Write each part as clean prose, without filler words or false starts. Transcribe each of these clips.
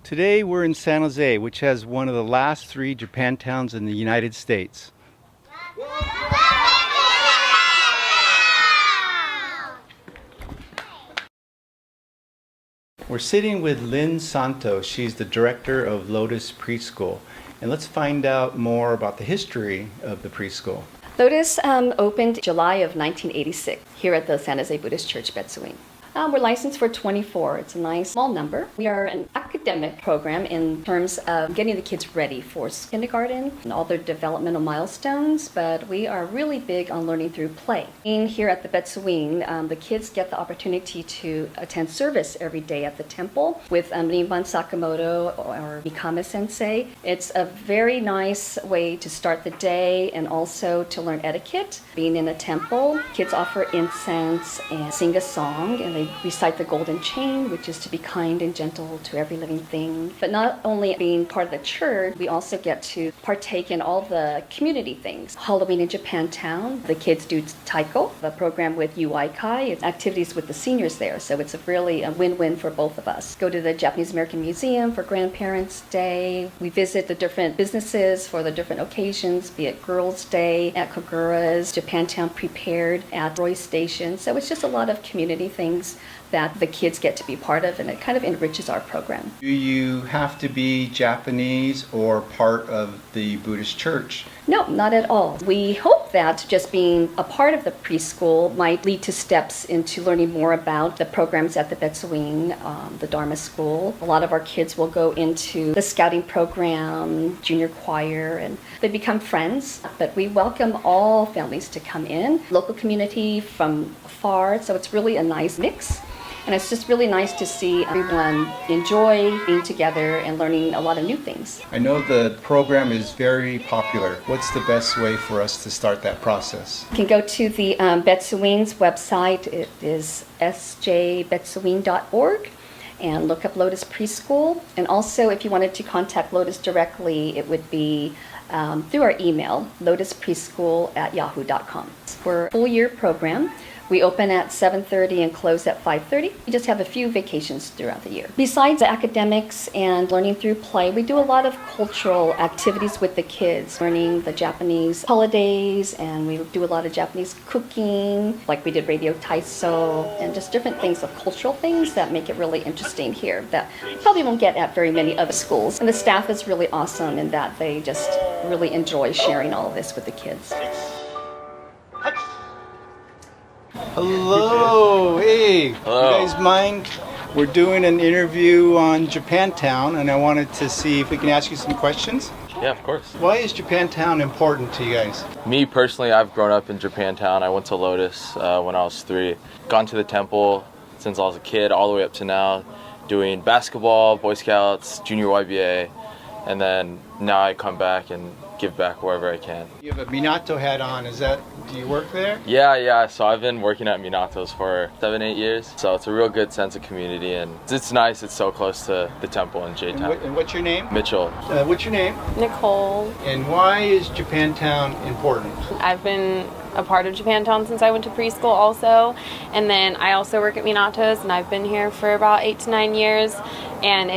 Today we're in San Jose, which has one of the last 3 Japantowns in the United States. We're sitting with Lynn Santos. She's the director of Lotus Preschool. And let's find out more about the history of the preschool. Lotus opened July of 1986 here at the San Jose Buddhist Church, Betsuing. We're licensed for 24. It's a nice small number. We are an academic program in terms of getting the kids ready for kindergarten and all their developmental milestones, but we are really big on learning through play. Being here at the Betsuing, the kids get the opportunity to attend service every day at the temple with Rinban Sakamoto or Mikame Sensei. It's a very nice way to start the day and also to learn etiquette. Being in a temple, kids offer incense and sing a song, and they recite the golden chain, which is to be kind and gentle to every living thing. But not only being part of the church, we also get to partake in all the community things. Halloween in Japantown, the kids do taiko, the program with UIKAI, it's activities with the seniors there, so it's really a win-win for both of us. Go to the Japanese American Museum for Grandparents' Day. We visit the different businesses for the different occasions, be it Girls' Day at Kogura's, Japantown Prepared at Roy Station. So it's just a lot of community things that the kids get to be part of, and it kind of enriches our program. Do you have to be Japanese or part of the Buddhist church? No, not at all. We hope that just being a part of the preschool might lead to steps into learning more about the programs at the Betsuing, the Dharma School. A lot of our kids will go into the scouting program, junior choir, and they become friends. But we welcome all families to come in, local community from afar, so it's really a nice mix. And it's just really nice to see everyone enjoy being together and learning a lot of new things. I know the program is very popular. What's the best way for us to start that process? You can go to the Betsuing's website. It is sjbetsuing.org, and look up Lotus Preschool. And also, if you wanted to contact Lotus directly, it would be through our email, lotuspreschool@yahoo.com. We're a full-year program. We open at 7:30 and close at 5:30. We just have a few vacations throughout the year. Besides the academics and learning through play, we do a lot of cultural activities with the kids, learning the Japanese holidays, and we do a lot of Japanese cooking, like we did radio taiso, and just different things of cultural things that make it really interesting here that you probably won't get at very many other schools. And the staff is really awesome in that they just really enjoy sharing all of this with the kids. Hello, hey. Hello. You guys mind? We're doing an interview on Japantown, and I wanted to see if we can ask you some questions. Yeah, of course. Why is Japantown important to you guys? Me personally, I've grown up in Japantown. I went to Lotus when I was 3. Gone to the temple since I was a kid all the way up to now, doing basketball, Boy Scouts, Junior YBA, and then now I come back and give back wherever I can. You have a Minato hat on. Do you work there? Yeah. So I've been working at Minato's for 7-8 years. So it's a real good sense of community, and it's nice. It's so close to the temple in J-Town. And what's your name? Mitchell. What's your name? Nicole. And why is Japantown important? I've been a part of Japantown since I went to preschool also, and then I also work at Minato's, and I've been here for about 8 to 9 years, and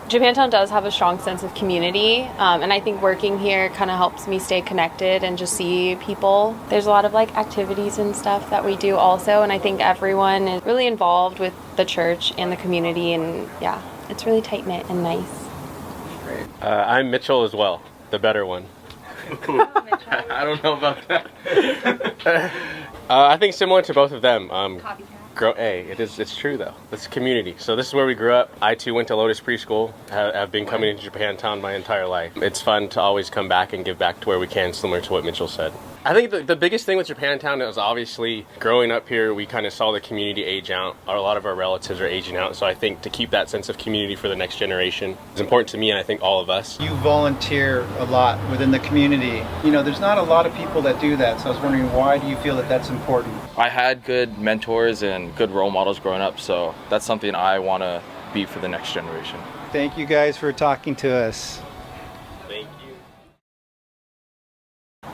Japantown does have a strong sense of community, and I think working here kind of helps me stay connected and just see people. There's a lot of activities and stuff that we do also, and I think everyone is really involved with the church and the community, and yeah, it's really tight-knit and nice. Great. I'm Mitchell as well, the better one. I don't know about that. I think similar to both of them. It's true though. It's community. So this is where we grew up. I too went to Lotus Preschool. Have been coming to Japantown my entire life. It's fun to always come back and give back to where we can, similar to what Mitchell said. I think the biggest thing with Japantown is obviously growing up here, we kind of saw the community age out. A lot of our relatives are aging out, so I think to keep that sense of community for the next generation is important to me, and I think all of us. You volunteer a lot within the community. There's not a lot of people that do that, so I was wondering, why do you feel that that's important? I had good mentors and good role models growing up, so that's something I want to be for the next generation. Thank you guys for talking to us. Thank you.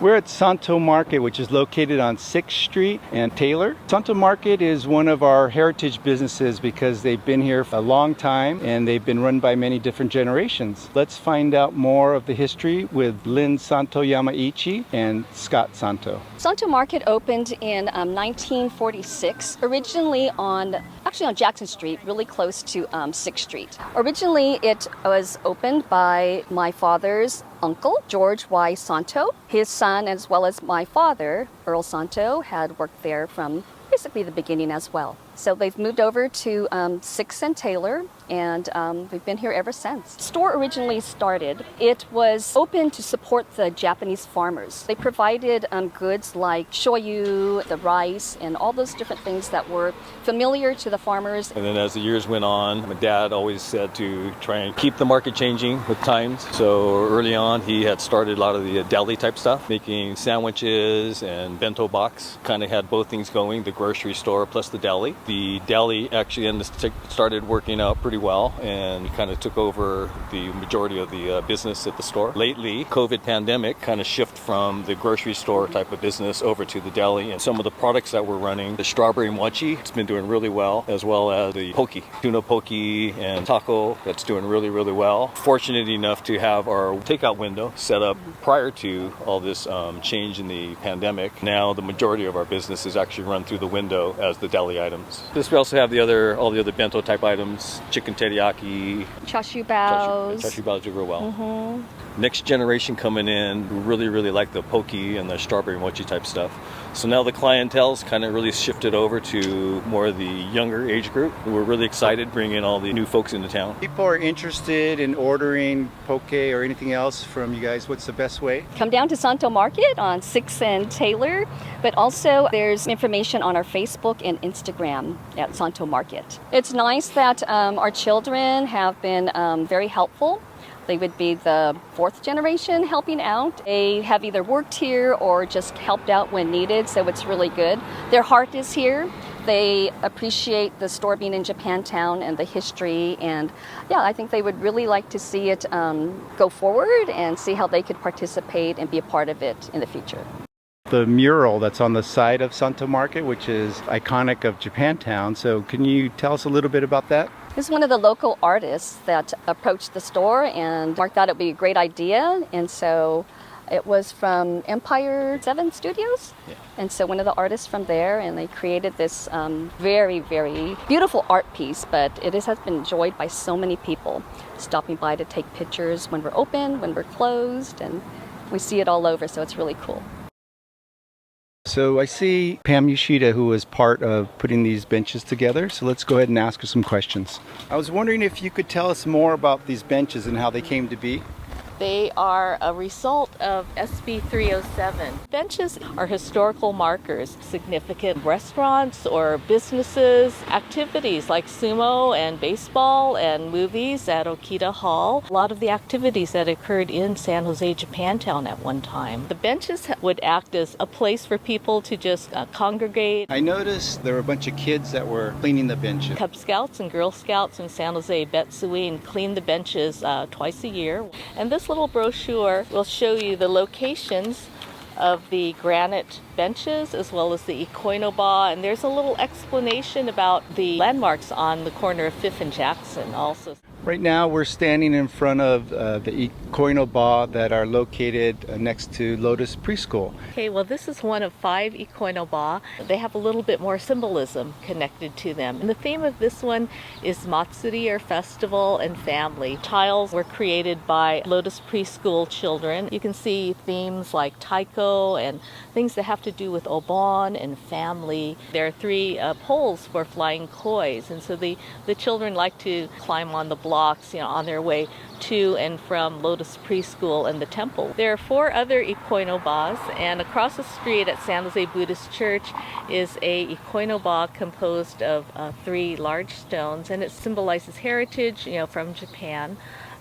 We're at Santo Market, which is located on 6th Street and Taylor. Santo Market is one of our heritage businesses because they've been here for a long time and they've been run by many different generations. Let's find out more of the history with Lynn Santo Yamaichi and Scott Santo. Santo Market opened in 1946, originally on Jackson Street, really close to 6th Street. Originally, it was opened by my father's uncle, George Y. Santo. His son, as well as my father, Earl Santo, had worked there from basically the beginning as well. So they've moved over to 6th and Taylor, and we've been here ever since. The store originally started, it was open to support the Japanese farmers. They provided goods like shoyu, the rice, and all those different things that were familiar to the farmers. And then as the years went on, my dad always said to try and keep the market changing with times. So early on, he had started a lot of the deli type stuff, making sandwiches and bento box. Kind of had both things going, the grocery store plus the deli. The deli actually started working out pretty well and kind of took over the majority of the business at the store. Lately, COVID pandemic kind of shift from the grocery store type of business over to the deli, and some of the products that we're running, the strawberry mochi, it's been doing really well, as well as the poke, tuna poke and taco, that's doing really, really well. Fortunate enough to have our takeout window set up prior to all this change in the pandemic. Now the majority of our business is actually run through the window as the deli items. We also have all the other bento type items, chicken teriyaki, Chashu baos. Chashu baos do real well. Next generation coming in really, really like the poke and the strawberry mochi type stuff. So now the clientele's kind of really shifted over to more of the younger age group. We're really excited bringing all the new folks into town. People are interested in ordering poke or anything else from you guys. What's the best way? Come down to Santo Market on 6th and Taylor, but also there's information on our Facebook and Instagram at Santo Market. It's nice that our children have been very helpful. They would be the 4th generation helping out. They have either worked here or just helped out when needed, so it's really good. Their heart is here. They appreciate the store being in Japantown and the history, and I think they would really like to see it go forward and see how they could participate and be a part of it in the future. The mural that's on the side of Santo Market, which is iconic of Japantown, so can you tell us a little bit about that? This is one of the local artists that approached the store, and Mark thought it would be a great idea, and so it was from Empire 7 Studios. Yeah. And so one of the artists from there, and they created this very, very beautiful art piece, but has been enjoyed by so many people stopping by to take pictures when we're open, when we're closed, and we see it all over, so it's really cool. So I see Pam Yoshida, who was part of putting these benches together. So let's go ahead and ask her some questions. I was wondering if you could tell us more about these benches and how they came to be. They are a result of SB 307. Benches are historical markers, significant restaurants or businesses, activities like sumo and baseball and movies at Okita Hall. A lot of the activities that occurred in San Jose Japantown at one time. The benches would act as a place for people to just congregate. I noticed there were a bunch of kids that were cleaning the benches. Cub Scouts and Girl Scouts in San Jose Betsuine clean the benches twice a year. And this little brochure will show you the locations of the granite benches as well as the ikoinoba, and there's a little explanation about the landmarks on the corner of 5th and Jackson also. Right now we're standing in front of the ikoinoba that are located next to Lotus Preschool. Okay, well this is one of 5 ikoinoba. They have a little bit more symbolism connected to them. And the theme of this one is Matsuri, or festival, and family. Tiles were created by Lotus Preschool children. You can see themes like taiko and things that have to do with obon and family. There are 3 poles for flying kois, and so the children like to climb on the blocks, on their way to and from Lotus Preschool and the temple. There are 4 other ikoinobas, and across the street at San Jose Buddhist Church is a ikoinoba composed of 3 large stones, and it symbolizes heritage, from Japan.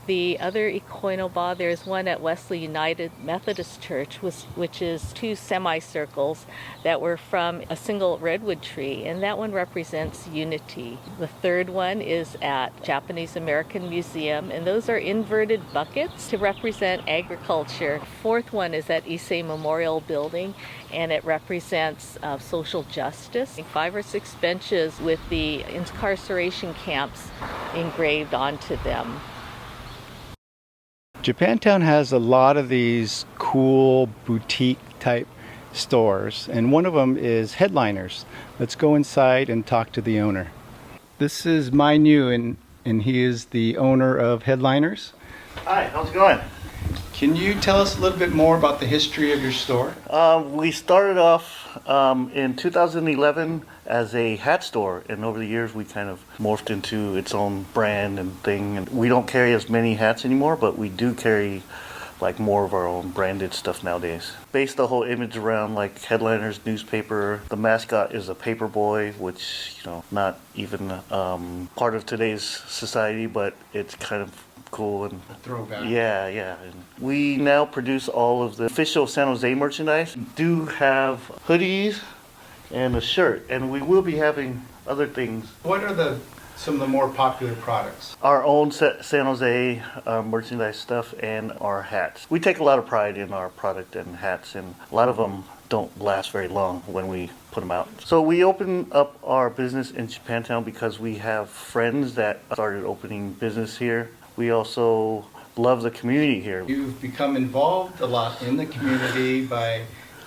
The other ikonoba, there's one at Wesley United Methodist Church, which is two semicircles that were from a single redwood tree, and that one represents unity. The third one is at Japanese American Museum, and those are inverted buckets to represent agriculture. Fourth one is at Issei Memorial Building, and it represents social justice. 5 or 6 benches with the incarceration camps engraved onto them. Japantown has a lot of these cool boutique type stores, and one of them is Headliners. Let's go inside and talk to the owner. This is Mai New, and he is the owner of Headliners. Hi, how's it going? Can you tell us a little bit more about the history of your store? We started off in 2011 as a hat store, and over the years we kind of morphed into its own brand and thing. And we don't carry as many hats anymore, but we do carry like more of our own branded stuff nowadays. Based the whole image around like Headliners newspaper. The mascot is a paper boy, which, you know, not even part of today's society, but it's kind of cool and a throwback. Yeah. And we now produce all of the official San Jose merchandise. We do have hoodies and a shirt, and we will be having other things. What are some of the more popular products? Our own San Jose merchandise stuff and our hats. We take a lot of pride in our product and hats, and a lot of them don't last very long when we put them out. So we opened up our business in Japantown because we have friends that started opening business here. We also love the community here. You've become involved a lot in the community by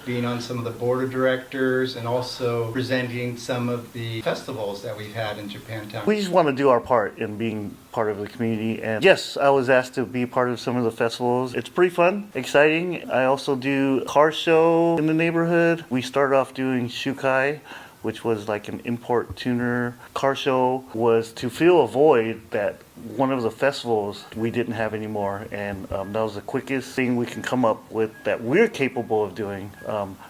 being on some of the board of directors and also presenting some of the festivals that we've had in Japantown. We just want to do our part in being part of the community. And yes, I was asked to be part of some of the festivals. It's pretty fun, exciting. I also do a car show in the neighborhood. We started off doing Shukai, which was like an import tuner car show, was to fill a void that one of the festivals we didn't have anymore, and that was the quickest thing we can come up with that we're capable of doing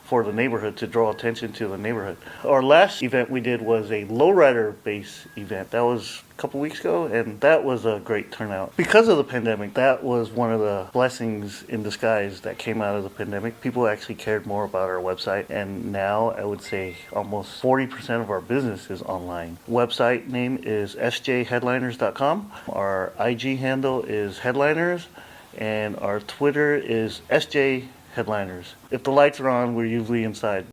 for the neighborhood to draw attention to the neighborhood. Our last event we did was a lowrider base event. That was a couple weeks ago, and that was a great turnout. Because of the pandemic, that was one of the blessings in disguise that came out of the pandemic. People actually cared more about our website, and now I would say almost 40% of our business is online. Website name is sjheadliners.com. Our IG handle is Headliners, and our Twitter is SJ Headliners. If the lights are on, we're usually inside.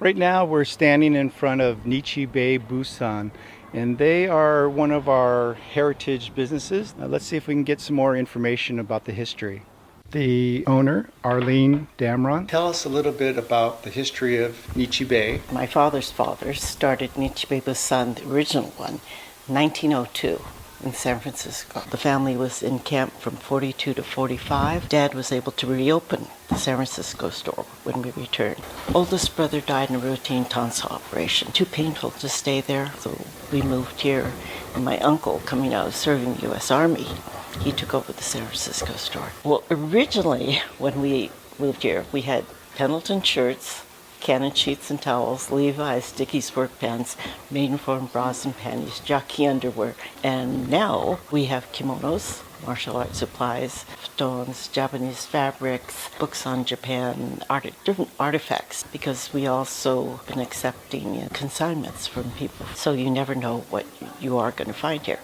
Right now we're standing in front of Nichibei Busan, and they are one of our heritage businesses. Now let's see if we can get some more information about the history. The owner, Arlene Damron, tell us a little bit about the history of Nichibei. My father's father started Nichibei Busan, the original one, 1902 in San Francisco. The family was in camp from 42 to 45. Dad was able to reopen the San Francisco store when we returned. Oldest brother died in a routine tonsil operation. Too painful to stay there, so we moved here. And my uncle, coming out of serving the U.S. Army, he took over the San Francisco store. Well, originally, when we moved here, we had Pendleton shirts, Cannon sheets and towels, Levi's, Dickies work pants, Maidenform bras and panties, jockey underwear. And now we have kimonos, martial arts supplies, stones, Japanese fabrics, books on Japan, different artifacts, because we also been accepting consignments from people. So you never know what you are going to find here.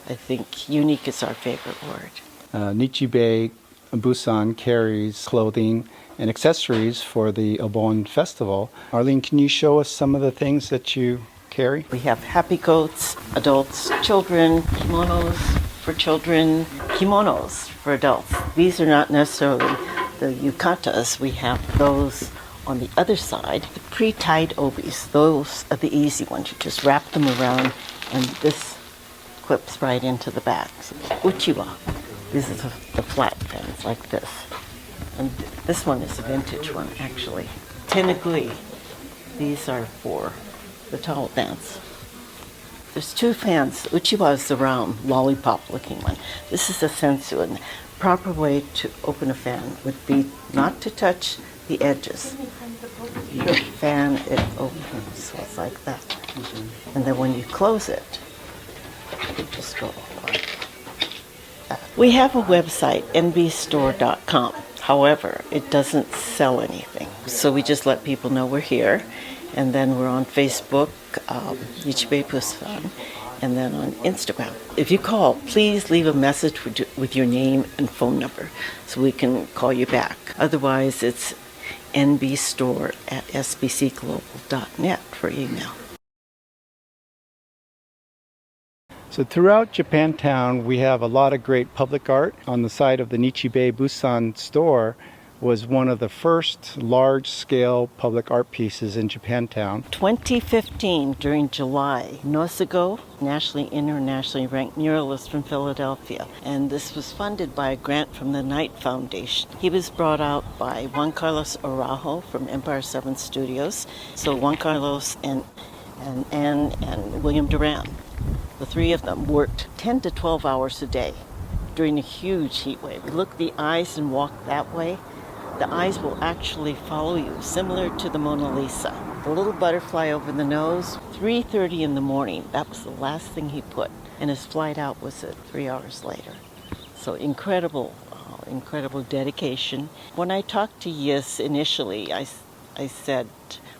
I think unique is our favorite word. Nichibei Busan carries clothing and accessories for the Obon Festival. Arlene, can you show us some of the things that you carry? We have happy coats, adults, children, kimonos for children, kimonos for adults. These are not necessarily the yukatas. We have those on the other side. The pre-tied obis, those are the easy ones. You just wrap them around and this clips right into the back. So, uchiwa, these are the flat pins like this. And this one is a vintage one, actually. Tenugui, these are for the towel dance. There's two fans. Uchiwa is the round, lollipop-looking one. This is a sensu, and the proper way to open a fan would be not to touch the edges. You fan it open, so it's like that. And then when you close it, you just go like We have a website, nbstore.com. However, it doesn't sell anything. So we just let people know we're here. And then we're on Facebook, Nichibei Busan, and then on Instagram. If you call, please leave a message with your name and phone number so we can call you back. Otherwise, it's nbstore@sbcglobal.net for email. So throughout Japantown, we have a lot of great public art. On the side of the Nichibei Busan store was one of the first large-scale public art pieces in Japantown. 2015, during July, Nosugo, nationally, internationally ranked muralist from Philadelphia. And this was funded by a grant from the Knight Foundation. He was brought out by Juan Carlos Araujo from Empire 7 Studios. So Juan Carlos and Anne and William Duran, the three of them worked 10 to 12 hours a day during a huge heat wave. Look the eyes and walk that way. The eyes will actually follow you, similar to the Mona Lisa. The little butterfly over the nose, 3:30 in the morning. That was the last thing he put. And his flight out was at 3 hours later. So incredible dedication. When I talked to Yis initially, I said,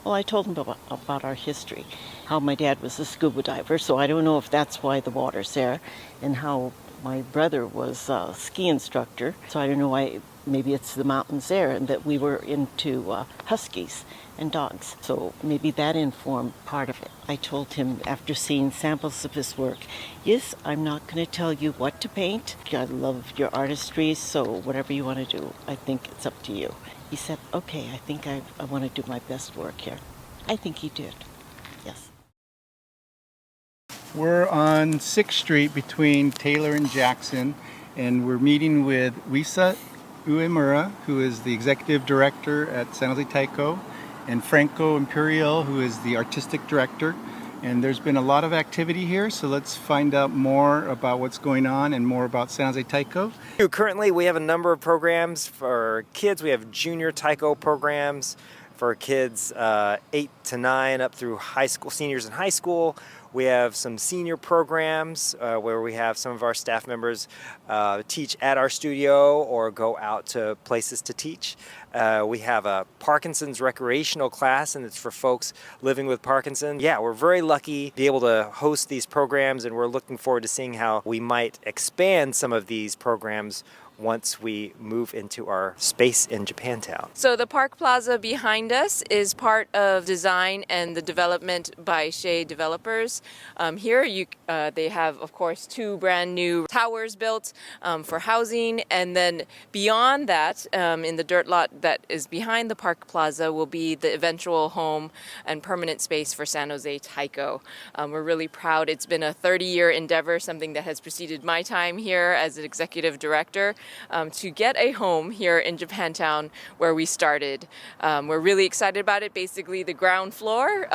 well, I told him about our history, how my dad was a scuba diver, so I don't know if that's why the water's there, and how my brother was a ski instructor, so I don't know why, maybe it's the mountains there, and that we were into huskies and dogs. So maybe that informed part of it. I told him after seeing samples of his work, yes, I'm not going to tell you what to paint. I love your artistry, so whatever you want to do, I think it's up to you. He said, okay, I think I want to do my best work here. I think he did, yes. We're on 6th Street between Taylor and Jackson, and we're meeting with Wisa Uemura, who is the executive director at San Jose Taiko, and Franco Imperial, who is the artistic director. And there's been a lot of activity here, so let's find out more about what's going on and more about San Jose Taiko. Currently, we have a number of programs for kids. We have junior Taiko programs for kids 8 to 9 up through high school, seniors in high school. We have some senior programs where we have some of our staff members teach at our studio or go out to places to teach. We have a Parkinson's recreational class, and it's for folks living with Parkinson's. Yeah, we're very lucky to be able to host these programs, and we're looking forward to seeing how we might expand some of these programs once we move into our space in Japantown. So the Park Plaza behind us is part of design and the development by Shea Developers. Here they have, of course, 2 brand new towers built for housing, and then beyond that, in the dirt lot that is behind the Park Plaza will be the eventual home and permanent space for San Jose Taiko. We're really proud. It's been a 30-year endeavor, something that has preceded my time here as an executive director. To get a home here in Japantown where we started. We're really excited about it. Basically, the ground floor,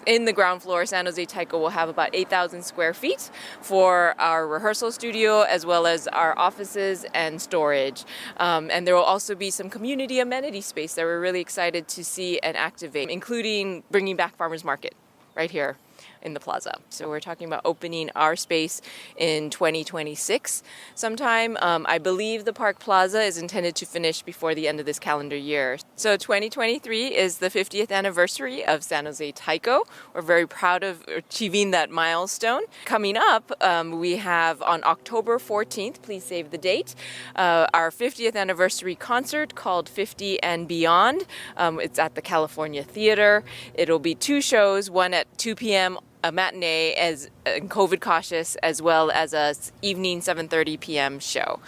in the ground floor, San Jose Taiko will have about 8,000 square feet for our rehearsal studio as well as our offices and storage. And there will also be some community amenity space that we're really excited to see and activate, including bringing back Farmers Market right here in the plaza. So we're talking about opening our space in 2026 sometime. I believe the Park Plaza is intended to finish before the end of this calendar year. So 2023 is the 50th anniversary of San Jose Taiko. We're very proud of achieving that milestone. Coming up, we have on October 14th, please save the date, our 50th anniversary concert called 50 and Beyond. It's at the California Theater. It'll be 2 shows, one at 2 p.m. a matinee as COVID cautious, as well as a evening 7:30 p.m. show.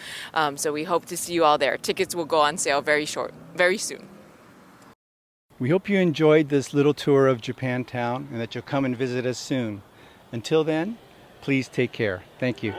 So we hope to see you all there. Tickets will go on sale very soon. We hope you enjoyed this little tour of Japantown and that you'll come and visit us soon. Until then, please take care. Thank you.